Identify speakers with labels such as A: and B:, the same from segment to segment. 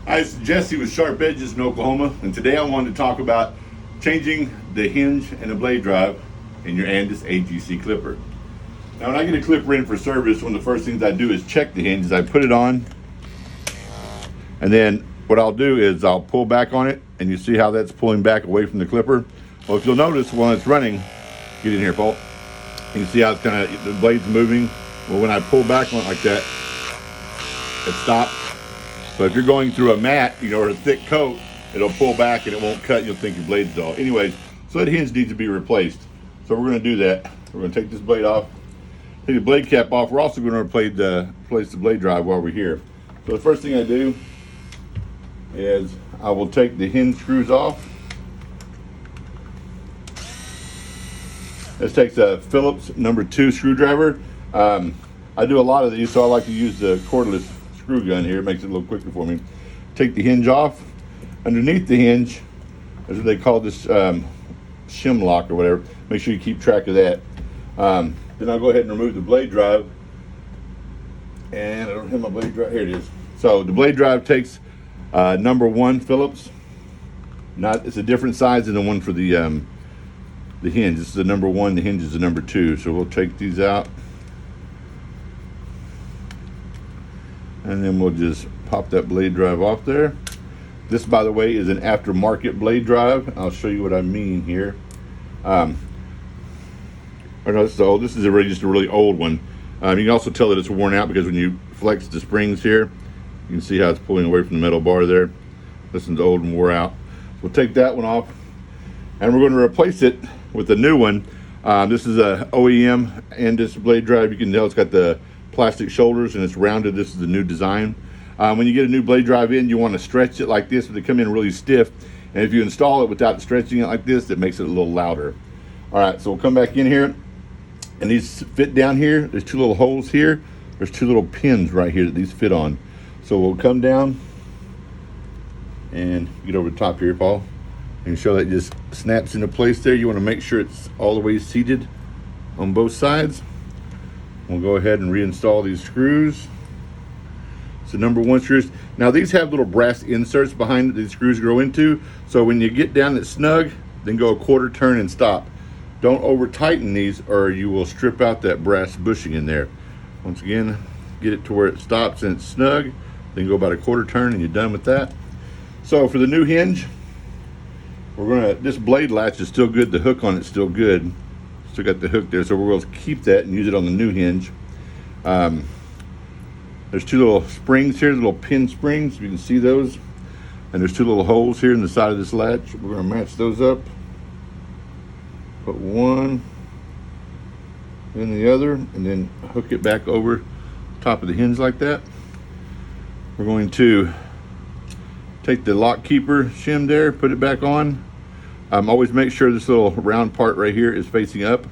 A: Hi, it's Jessie with Sharp Edges in Oklahoma, and today I wanted to talk about changing the hinge and the blade drive in your Andis AGC Clipper. Now, when I get a Clipper in for service, one of the first things I do is check the hinges. I put it on, and then what I'll do is I'll pull back on it, and you see how that's pulling back away from the Clipper. Well, if you'll notice when it's running, get in here, Paul. You can see how it's kind of, the blade's moving. Well, when I pull back on it like that, it stops. So if you're going through a mat, or a thick coat, it'll pull back and it won't cut. You'll think your blade's dull. Anyways, so that hinge needs to be replaced. So we're going to do that. We're going to take this blade off, take the blade cap off. We're also going to replace the blade drive while we're here. So the first thing I do is I will take the hinge screws off. This takes a Phillips number 2 screwdriver. I do a lot of these, so I like to use the cordless screw gun here. It makes it a little quicker for me. Take the hinge off. Underneath the hinge, that's what they call this shim lock or whatever. Make sure you keep track of that. Then I'll go ahead and remove the blade drive. And I don't have my blade drive. Here it is. So the blade drive takes number 1 Phillips. It's a different size than the one for the hinge. This is the number 1. The hinge is the number 2. So we'll take these out. And then we'll just pop that blade drive off there. This, by the way, is an aftermarket blade drive. I'll show you what I mean here. No, this is old. This is just a really old one. You can also tell that it's worn out because when you flex the springs here, you can see how it's pulling away from the metal bar there. This one's old and wore out. We'll take that one off, and we're going to replace it with a new one. This is a OEM Andis blade drive. You can tell it's got the plastic shoulders and it's rounded. This is the new design. When you get a new blade drive in, you want to stretch it like this, but they come in really stiff. And if you install it without stretching it like this, it makes it a little louder. All right, so we'll come back in here, and these fit down here. There's 2 little holes here. There's 2 little pins right here that these fit on. So we'll come down and get over the top here, Paul, and show that it just snaps into place there. You want to make sure it's all the way seated on both sides. We'll go ahead and reinstall these screws. So number 1 screws. Now these have little brass inserts behind it these screws go into. So when you get down it's snug, then go a quarter turn and stop. Don't over tighten these or you will strip out that brass bushing in there. Once again, get it to where it stops and it's snug. Then go about a quarter turn and you're done with that. So for the new hinge, this blade latch is still good. The hook on it's still good. Still got the hook there, so we're going to keep that and use it on the new hinge. There's 2 little springs here, little pin springs. You can see those. And there's 2 little holes here in the side of this latch. We're going to match those up. Put one, then the other, and then hook it back over top of the hinge like that. We're going to take the lock keeper shim there, put it back on. Always make sure this little round part right here is facing up.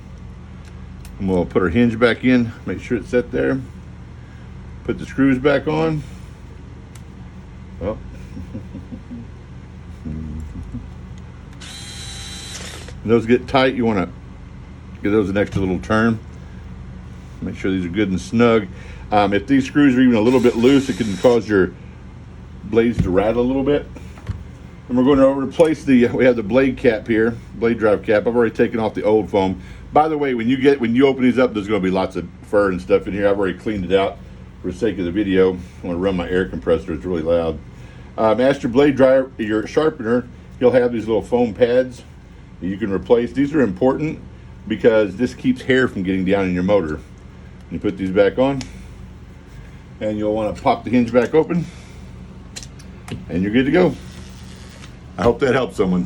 A: And we'll put our hinge back in, make sure it's set there. Put the screws back on. Oh. When those get tight, you want to give those an extra little turn. Make sure these are good and snug. If these screws are even a little bit loose, it can cause your blades to rattle a little bit. And we're going to replace we have the blade cap here, blade drive cap. I've already taken off the old foam. By the way, when you open these up, there's going to be lots of fur and stuff in here. I've already cleaned it out for the sake of the video. I want to run my air compressor. It's really loud. Ask your blade driver, your sharpener, he'll have these little foam pads that you can replace. These are important because this keeps hair from getting down in your motor. You put these back on, and you'll want to pop the hinge back open, and you're good to go. I hope that helps someone.